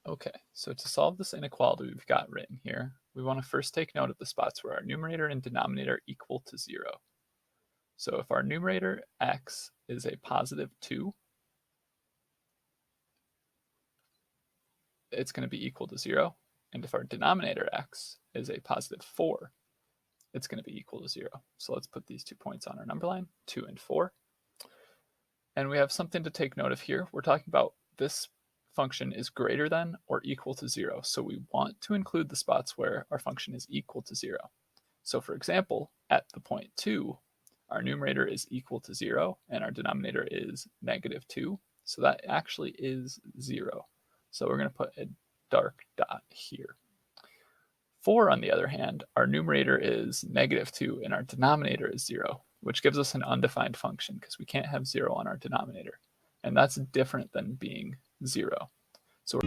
Okay, so to solve this inequality we've got written here, we want to first take note of the spots where our numerator and denominator equal to 0. So if our numerator x is a positive 2, it's going to be equal to 0. And if our denominator x is a positive 4, it's going to be equal to 0. So let's put these 2 points on our number line, 2 and 4. And we have something to take note of here. We're talking about this function is greater than or equal to 0. So we want to include the spots where our function is equal to 0. So for example, at the point 2, our numerator is equal to 0 and our denominator is negative 2. So that actually is 0. So we're going to put a dark dot here. 4, on the other hand, our numerator is negative 2 and our denominator is 0, which gives us an undefined function because we can't have 0 on our denominator. And that's different than being 0. So